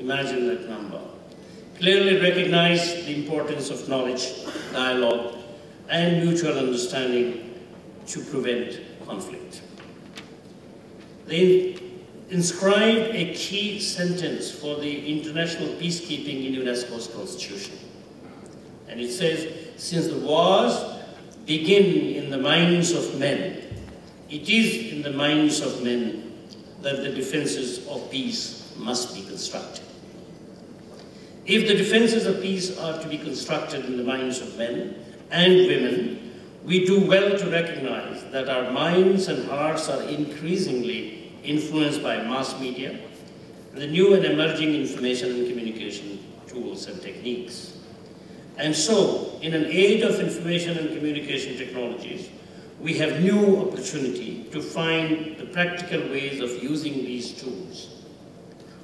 Imagine that number. Clearly recognize the importance of knowledge, dialogue, and mutual understanding to prevent conflict. They inscribed a key sentence for the international peacekeeping in UNESCO's constitution. And it says, since the wars begin in the minds of men, it is in the minds of men that the defenses of peace must be constructed. If the defenses of peace are to be constructed in the minds of men and women, we do well to recognize that our minds and hearts are increasingly influenced by mass media, the new and emerging information and communication tools and techniques. And so, in an age of information and communication technologies, we have new opportunity to find the practical ways of using these tools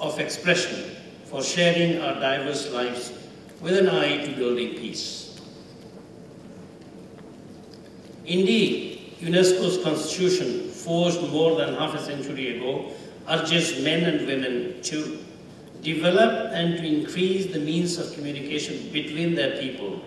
of expression for sharing our diverse lives with an eye to building peace. Indeed, UNESCO's constitution, forged more than half a century ago, urges men and women to develop and to increase the means of communication between their people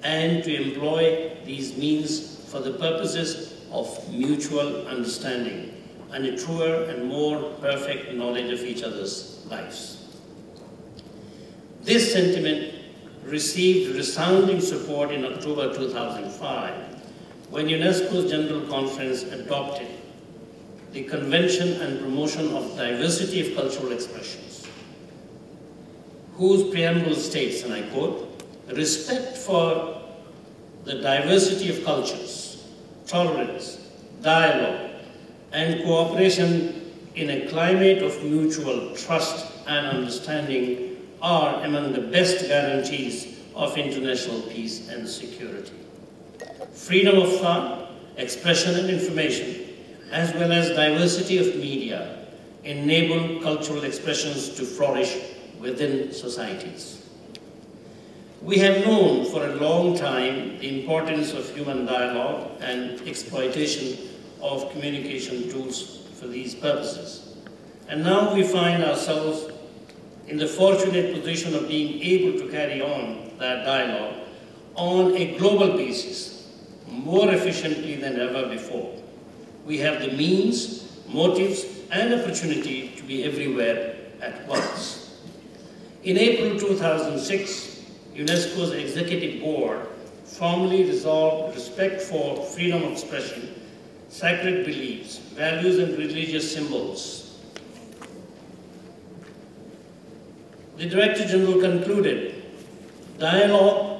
and to employ these means for the purposes of mutual understanding and a truer and more perfect knowledge of each other's lives. This sentiment received resounding support in October 2005 when UNESCO's General Conference adopted the Convention and Promotion of Diversity of Cultural Expressions, whose preamble states, and I quote, respect for the diversity of cultures, tolerance, dialogue, and cooperation in a climate of mutual trust and understanding are among the best guarantees of international peace and security. Freedom of thought, expression and information, as well as diversity of media, enable cultural expressions to flourish within societies. We have known for a long time the importance of human dialogue and exploitation of communication tools for these purposes. And now we find ourselves in the fortunate position of being able to carry on that dialogue on a global basis more efficiently than ever before. We have the means, motives, and opportunity to be everywhere at once. In April 2006, UNESCO's Executive Board formally resolved respect for freedom of expression, sacred beliefs, values, and religious symbols. The Director General concluded, dialogue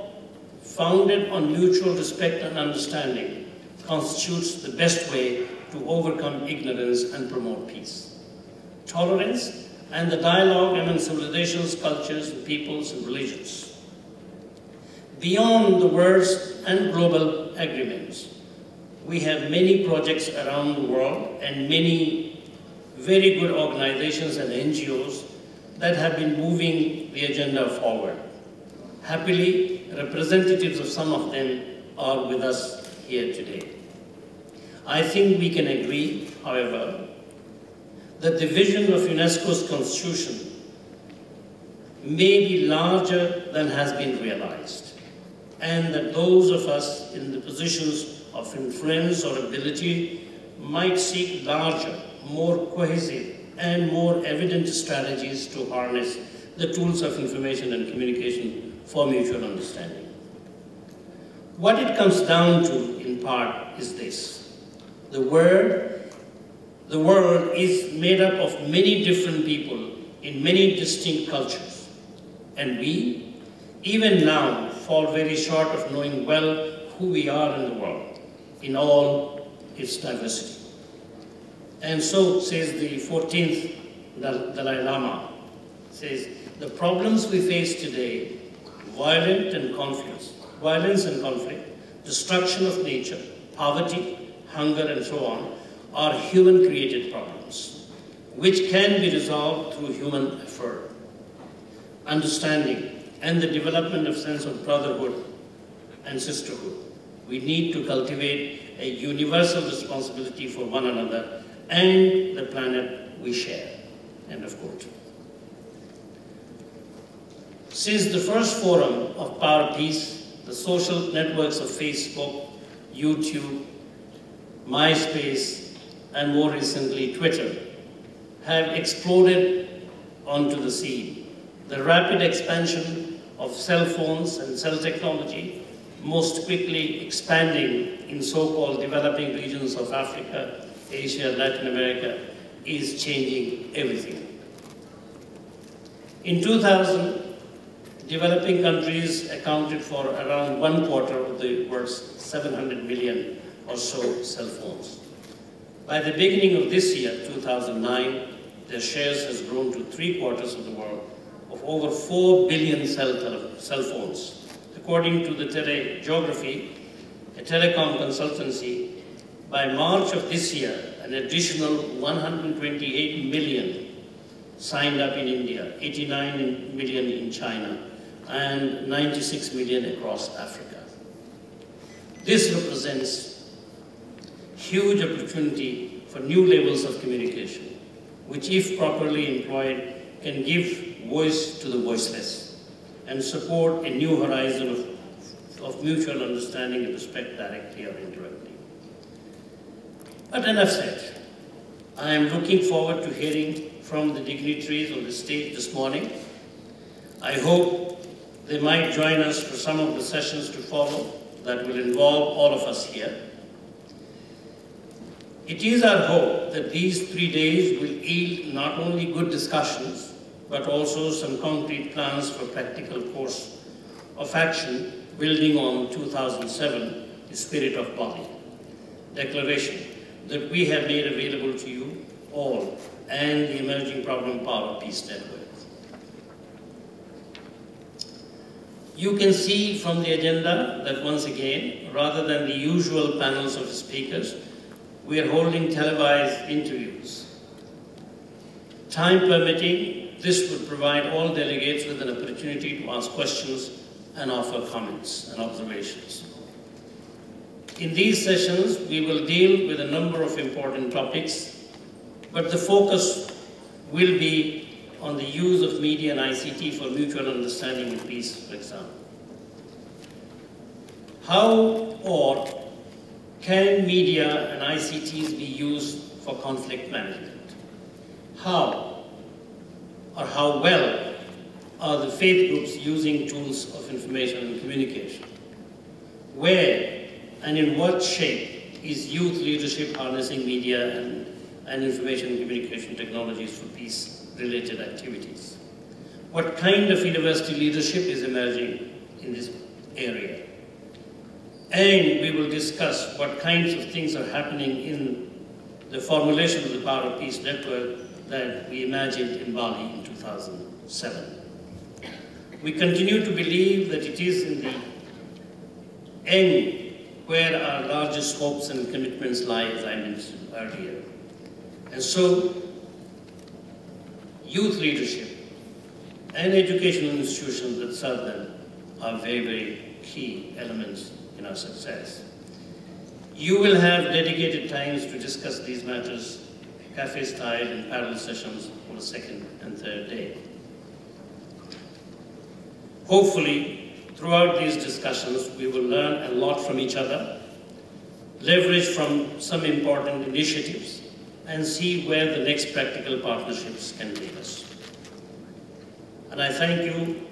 founded on mutual respect and understanding constitutes the best way to overcome ignorance and promote peace. Tolerance and the dialogue among civilizations, cultures, peoples, and religions. Beyond the words and global agreements, we have many projects around the world and many very good organizations and NGOs that have been moving the agenda forward. Happily, representatives of some of them are with us here today. I think we can agree, however, that the vision of UNESCO's constitution may be larger than has been realized, and that those of us in the positions of influence or ability might seek larger, more cohesive, and more evident strategies to harness the tools of information and communication for mutual understanding. What it comes down to, in part, is this. The world is made up of many different people in many distinct cultures. And we, even now, fall very short of knowing well who we are in the world, in all its diversity. And so, says the 14th Dalai Lama, says, the problems we face today, violence and conflict, destruction of nature, poverty, hunger, and so on, are human-created problems, which can be resolved through human effort, understanding, and the development of sense of brotherhood and sisterhood. We need to cultivate a universal responsibility for one another and the planet we share. End of quote. Since the first forum of PowerPeace, the social networks of Facebook, YouTube, MySpace, and more recently Twitter have exploded onto the scene. The rapid expansion of cell phones and cell technology, most quickly expanding in so-called developing regions of Africa, Asia, Latin America, is changing everything. In 2000, developing countries accounted for around 1/4 of the world's 700 million or so cell phones. By the beginning of this year, 2009, their shares has grown to 3/4 of the world, of over 4 billion cell phones. According to the Telegeography, a telecom consultancy, by March of this year, an additional 128 million signed up in India, 89 million in China, and 96 million across Africa. This represents huge opportunity for new levels of communication, which if properly employed can give voice to the voiceless and support a new horizon of mutual understanding and respect directly or indirectly. But enough said. I am looking forward to hearing from the dignitaries on the stage this morning. I hope they might join us for some of the sessions to follow that will involve all of us here. It is our hope that these 3 days will yield not only good discussions, but also some concrete plans for practical course of action building on 2007, the Spirit of Bali Declaration that we have made available to you all and the emerging problem PowerPeace Network. You can see from the agenda that once again, rather than the usual panels of speakers, we are holding televised interviews. Time permitting, this would provide all delegates with an opportunity to ask questions and offer comments and observations. In these sessions, we will deal with a number of important topics, but the focus will be on the use of media and ICT for mutual understanding and peace, for example. How or can media and ICTs be used for conflict management? How or how well are the faith groups using tools of information and communication? Where and in what shape is youth leadership harnessing media and information and communication technologies for peace-related activities? What kind of university leadership is emerging in this area? And we will discuss what kinds of things are happening in the formulation of the PowerPeace Network that we imagined in Bali in 2007. We continue to believe that it is in the end where our largest hopes and commitments lie, as I mentioned earlier. And so, youth leadership and educational institutions that serve them are very, very key elements in our success. You will have dedicated times to discuss these matters, cafe style and parallel sessions on the second and third day. Hopefully, throughout these discussions, we will learn a lot from each other, leverage from some important initiatives, and see where the next practical partnerships can lead us. And I thank you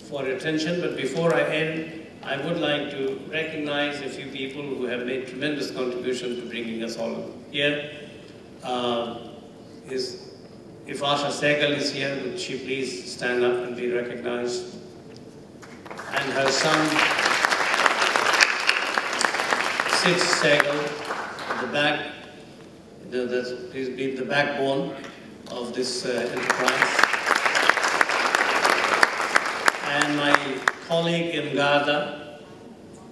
for your attention, but before I end, I would like to recognize a few people who have made tremendous contribution to bringing us all here. If Asha Sehgal is here, would she please stand up and be recognized? And her son, Sid Sehgal, at the back, please be the backbone of this enterprise. And my colleague Imgarda,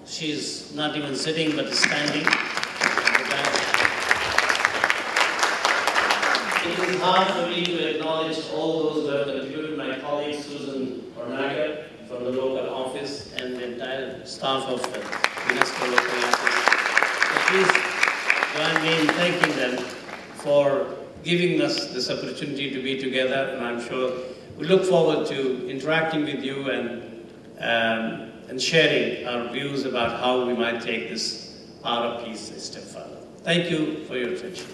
she's not even sitting but is standing at the back. It is hard for me to acknowledge all those who have contributed, my colleague Susan Ornaga from the local office and the entire staff of UNESCO local office. So please join me in thanking them for giving us this opportunity to be together, and I'm sure We look forward to interacting with you and sharing our views about how we might take this part of peace a step further. Thank you for your attention.